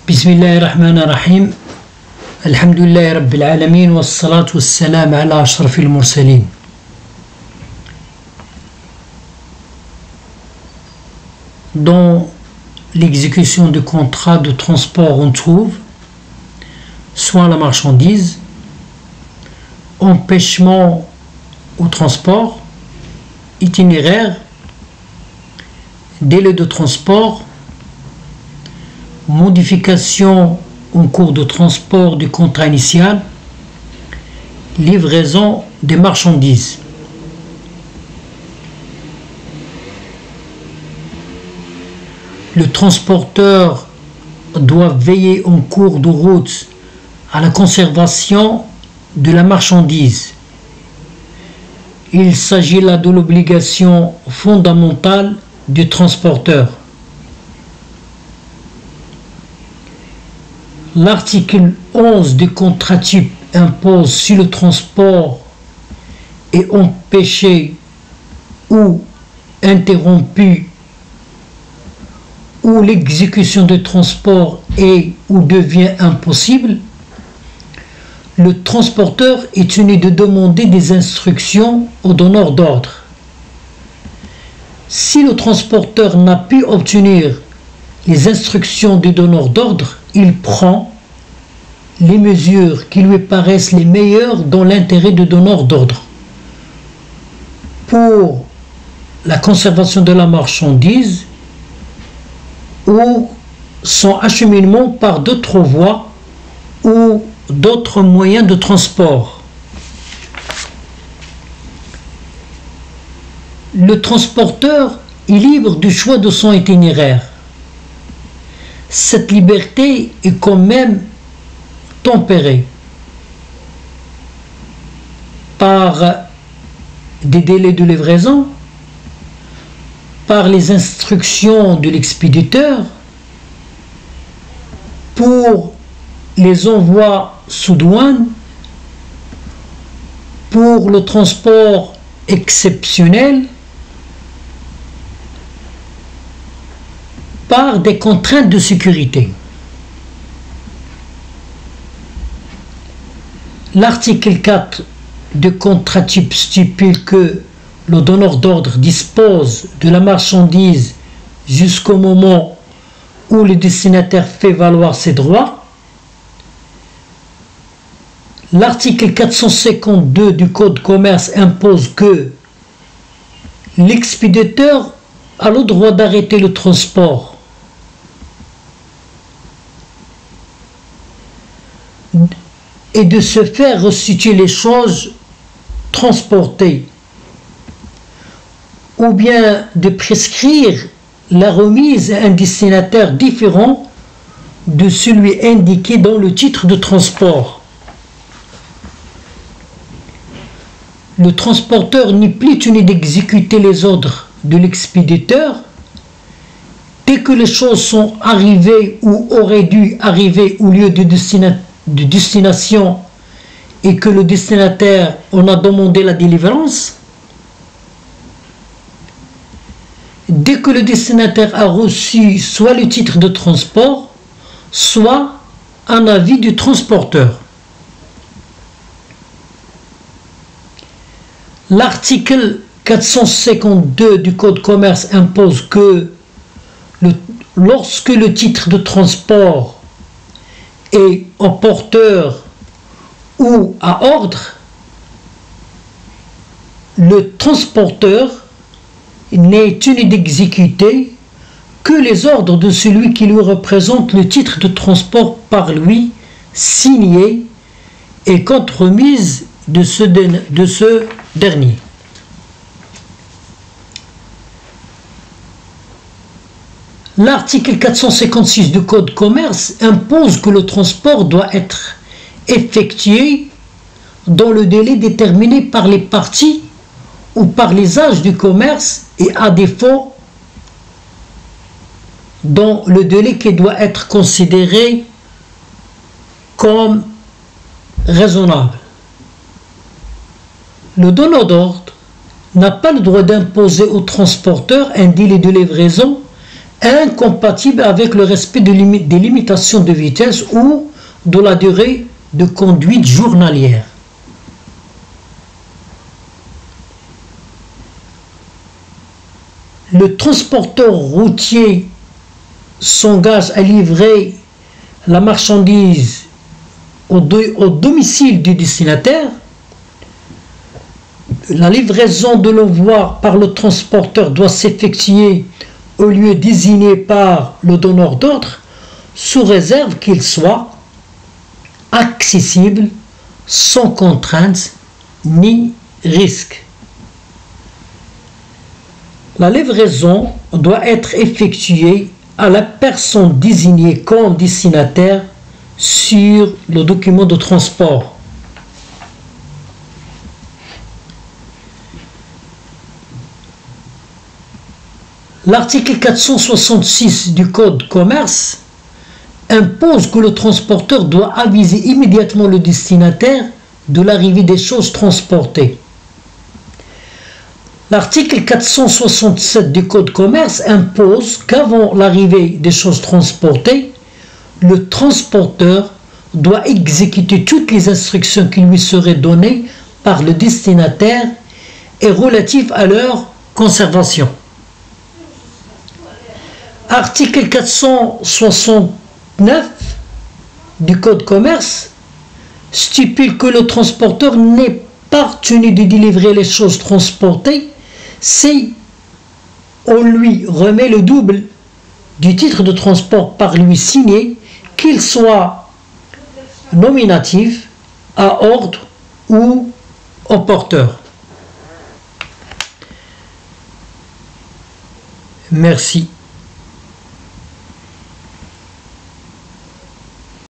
بسم الله الرحمن الرحيم الحمد لله رب العالمين والصلاة والسلام على أشرف المرسلين. Dans l'exécution de contrat de transport, on trouve soit la marchandise, empêchement au transport, itinéraire, délai de transport, modification en cours de transport du contrat initial, livraison des marchandises. Le transporteur doit veiller en cours de route à la conservation de la marchandise. Il s'agit là de l'obligation fondamentale du transporteur. L'article 11 du contrat type impose si le transport est empêché ou interrompu ou l'exécution du transport est ou devient impossible, le transporteur est tenu de demander des instructions au donneur d'ordre. Si le transporteur n'a pu obtenir les instructions du donneur d'ordre, il prend les mesures qui lui paraissent les meilleures dans l'intérêt du donneur d'ordre pour la conservation de la marchandise ou son acheminement par d'autres voies ou d'autres moyens de transport. Le transporteur est libre du choix de son itinéraire. Cette liberté est quand même tempérée par des délais de livraison, par les instructions de l'expéditeur, pour les envois sous douane, pour le transport exceptionnel, par des contraintes de sécurité. L'article 4 du contrat type stipule que le donneur d'ordre dispose de la marchandise jusqu'au moment où le destinataire fait valoir ses droits. L'article 452 du Code de commerce impose que l'expéditeur a le droit d'arrêter le transport et de se faire restituer les choses transportées, ou bien de prescrire la remise à un destinataire différent de celui indiqué dans le titre de transport. Le transporteur n'est plus tenu d'exécuter les ordres de l'expéditeur dès que les choses sont arrivées ou auraient dû arriver au lieu de destination et que le destinataire en a demandé la délivrance. Dès que le destinataire a reçu soit le titre de transport, soit un avis du transporteur. L'article 452 du Code de commerce impose que lorsque le titre de transport est au porteur ou à ordre, le transporteur n'est tenu d'exécuter que les ordres de celui qui lui représente le titre de transport par lui, signé et contre remise de ce dernier. L'article 456 du Code de commerce impose que le transport doit être effectué dans le délai déterminé par les parties ou par les âges du commerce et à défaut dans le délai qui doit être considéré comme raisonnable. Le donneur d'ordre n'a pas le droit d'imposer au transporteur un délai de livraison incompatible avec le respect des limitations de vitesse ou de la durée de conduite journalière. Le transporteur routier s'engage à livrer la marchandise au domicile du destinataire. La livraison de l'envoi par le transporteur doit s'effectuer au lieu désigné par le donneur d'ordre, sous réserve qu'il soit accessible, sans contrainte ni risque. La livraison doit être effectuée à la personne désignée comme destinataire sur le document de transport. L'article 466 du Code commerce impose que le transporteur doit aviser immédiatement le destinataire de l'arrivée des choses transportées. L'article 467 du Code commerce impose qu'avant l'arrivée des choses transportées, le transporteur doit exécuter toutes les instructions qui lui seraient données par le destinataire et relatives à leur conservation. Article 469 du Code commerce stipule que le transporteur n'est pas tenu de délivrer les choses transportées si on lui remet le double du titre de transport par lui signé, qu'il soit nominatif, à ordre ou au porteur. Merci.